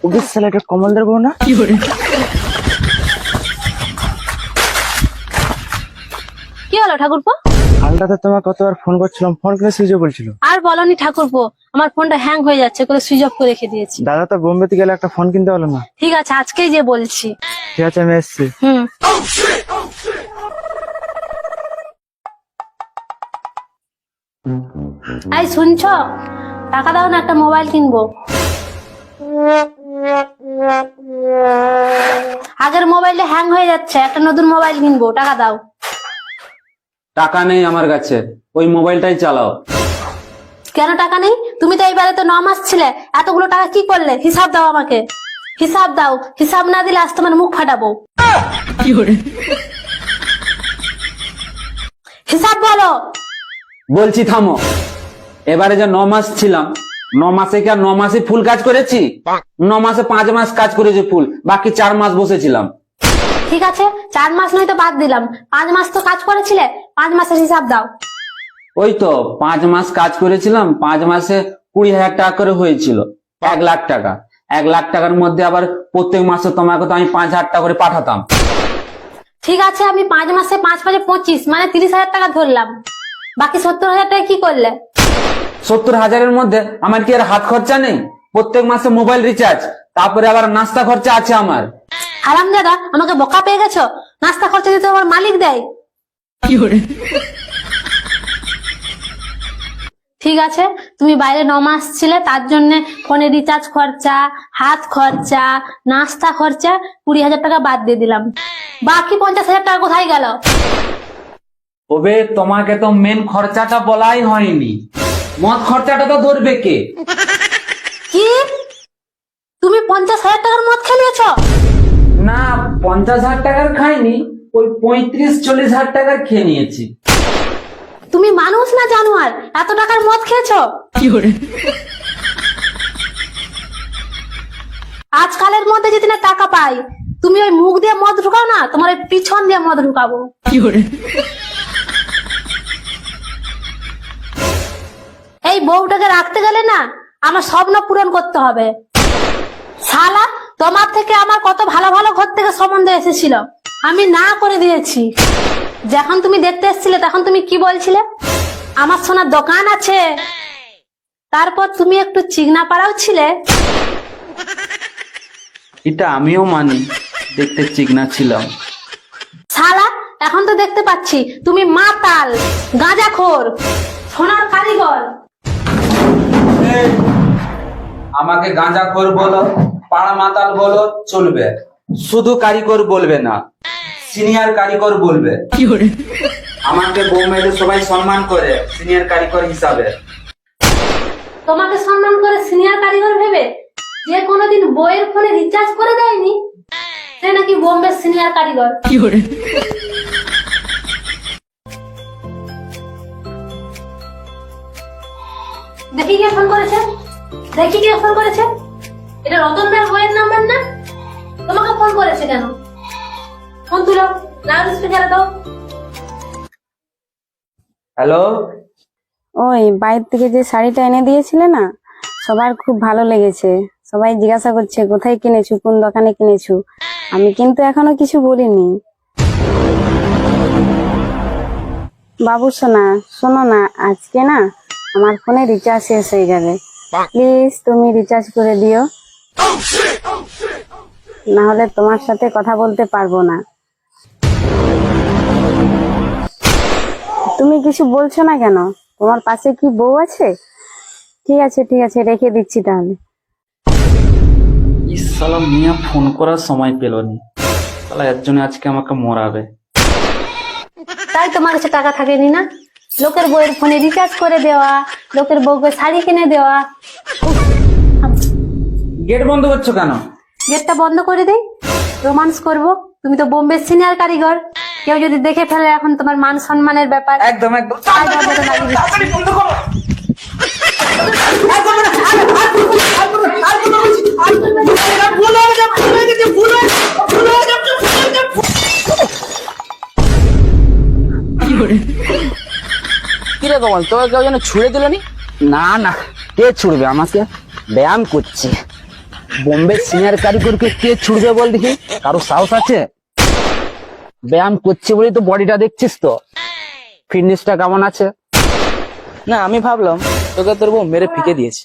ওদের ছেলেটা কমলদের বউ না? কি হলো ঠাকুরপো? কালটাতে তোমার কতবার ফোন করছিলাম, ফোন করে সুইচ অফ বলছিল। আর বলনি ঠাকুরপো, আমার ফোনটা হ্যাং হয়ে যাচ্ছে, করে সুইচ অফ করে রেখে দিয়েছি। দাদা তো বোম্বেতে গেলে একটা ফোন কিনতে পারলো না। ঠিক আছে, আজকেই যে বলছি। ঠিক আছে, আমি এসছি। এই শুনছ, টাকা দাও না, একটা মোবাইল কিনবো। আগের মোবাইলে হ্যাং হয়ে যাচ্ছে, একটা নতুন মোবাইল কিনবো, টাকা দাও। টাকা নেই আমার কাছে, ওই মোবাইলটাই চালাও। কেন টাকা নেই? তুমি তো এইবারে তো 9 মাস ছিলে, এতগুলো টাকা কি করলে? হিসাব দাও আমাকে, হিসাব দাও। হিসাব না দিলে আজ তোমার মুখ ফাটাবো। হিসাব বলো। বলছি থামো। এবারে যে 9 মাস ছিলাম, 9 মাসে কি আর 9 মাসে ফুল কাজ করেছি? 9 মাসে 5 মাস কাজ করেছি ফুল, বাকি 4 মাস বসেছিলাম। ঠিক আছে, 4 মাস নয় তো বাদ দিলাম, 5 মাস তো কাজ করেছিলে, 5 মাসের হিসাব দাও। ওই তো 5 মাস কাজ করেছিলাম, 5 মাসে 20,000 টাকা করে হয়েছিল, 1 লাখ টাকা। 1 লাখ টাকার মধ্যে আবার প্রত্যেক মাসে তোমাকে তো আমি 5,000 টাকা করে পাঠাতাম। ঠিক আছে, আমি 5 মাসে 5 5 25 মানে 30,000 টাকা ধরলাম, বাকি 70,000 টাকা কি করলে? 70,000-এর মধ্যে আমার কি আর হাত খরচা নেই? প্রত্যেক মাসে মোবাইল রিচার্জ, তারপরে আবার নাস্তা খরচা আছে আমার। হারামজাদা, আমাকে বোকা পেয়ে গেছো? নাস্তা খরচা দিতে আমার মালিক দেয়। ঠিক আছে, তুমি বাইরে 9 মাস ছিলে, তার জন্য ফোনে রিচার্জ খরচা, হাত খরচা, নাস্তা খরচা 20,000 টাকা বাদ দিয়ে দিলাম, বাকি 50,000 টাকা কোথায় গেল? ওবে, তোমাকে তো মেন খরচাটা বলাই হয়নি, মদ খরচাটা তো ধরবে কে? কি তুমি 50,000 টাকার মদ খেলিয়েছ? না, 50,000 টাকার খাইনি, ওই 35-40,000 টাকার খেয়ে নিয়েছি। তুমি মানুষ না জানোয়ার, এত টাকার মদ খেয়েছ? আজকালের মধ্যে যদি না টাকা পাই, তুমি ওই মুখ দিয়ে মদ ঢুকাও না, তোমার ওই পিছন দিয়ে মদ ঢুকাবো। এই বউটাকে রাখতে গেলে না আমার স্বপ্ন পূরণ করতে হবে। শালা, তোমার থেকে আমার কত ভালো ভালো ঘর থেকে সম্বন্ধ এসেছিল, আমি না করে দিয়েছি। যখন তুমি দেখতে এসেছিলে তখন তুমি কি বলছিলে? আমার সোনার দোকান আছে। তারপর তুমি একটু চিকনা পাড়াও ছিলে। এটা আমিও মানি, দেখতে চিকনা ছিলাম। শালা, এখন তো দেখতে পাচ্ছি তুমি মাতাল, গাঁজাখোর, সোনার কারিগর। আমাকে গাঁজাখোর বলো, পাড়া মাতাল বলো, চলবে, শুধু কারিগর বলবে না, সিনিয়র কারিগর বলবে। আমাকে বোম্বেতে সবাই সম্মান করে সিনিয়র কারিগর হিসাবে। তোমাকে সম্মান করে সিনিয়র কারিগর ভেবে যে কোনোদিন বইয়ের ফোনে রিচার্জ করে দেয়নি, সে নাকি বোম্বে সিনিয়র কারিগর। দেখি কে ফোন করেছে, দেখি কে ফোন করেছে। এটা রতন ভাইয়ের বইয়ের নাম্বার না? তোমাকে ফোন করেছে কেন? ফোন তুলো, লাউড স্পিকারে দাও। হ্যালো, ওই বাইরে থেকে যে শাড়িটা এনে দিয়েছিলে না, সবার খুব ভালো লেগেছে। সবাই জিজ্ঞাসা করছে কোথায় কিনেছু, কোন দোকানে কিনেছু। আমি কিন্তু এখনো কিছু বলিনি। বাবু সোনা, শোনো না, আজকে না আমার ফোনে রিচার্জ শেষ হয়ে যাবে, প্লিজ তুমি রিচার্জ করে দিও, না হলে তোমার সাথে কথা বলতে পারবো না। তুমি কিছু বলছো না কেন? তোমার পাশে কি বউ আছে? ঠিক আছে ঠিক আছে, রেখে দিচ্ছি তাহলে। ইস শালা, মিয়া ফোন করার সময় পেলনি, শালা এর জন্য আজকে আমাকে মরাবে। তাই তোমার কাছে টাকা থাকেনি না? লোকের বউয়ের ফোনে রিচার্জ করে দেওয়া, লোকের বউকে শাড়ি কিনে দেওয়া। গেট বন্ধ করছো কেন? গেটটা বন্ধ করে দেই, রোমান্স করব। তুমি তো বোম্বে সিনিয়র কারিগর, কেউ যদি দেখে ফেলে এখন তোমার মান সম্মানের ব্যাপার। একদম একদম। তাই দরজাটা লাগিয়ে দিচ্ছি। তাড়াতাড়ি বন্ধ করো। রে কমল, তোকে কেউ যেন ছুড়ে দিল নি? না না, কে ছুড়বে আমাকে? ব্যায়াম করছে। বোম্বে সিনিয়র কারিগরকে কে ছুড়বে বল দেখি? কারো সাহস আছে? ব্যায়াম করছে বলেই তো বডিটা দেখছিস তো, ফিটনেসটা কেমন আছে? না, আমি ভাবলাম তোকে তোর বউ মেরে ফিকে দিয়েছে।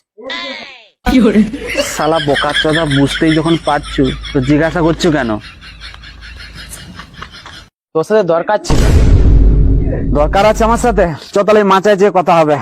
শালা বোকার চোদা, বুঝতেই যখন পারছো তো জিজ্ঞাসা করছো কেন? তোর সাথে দরকার ছিল। দরকার আছে আমার সাথে? চ তাহলে মাচায় যেয়ে কথা হবে।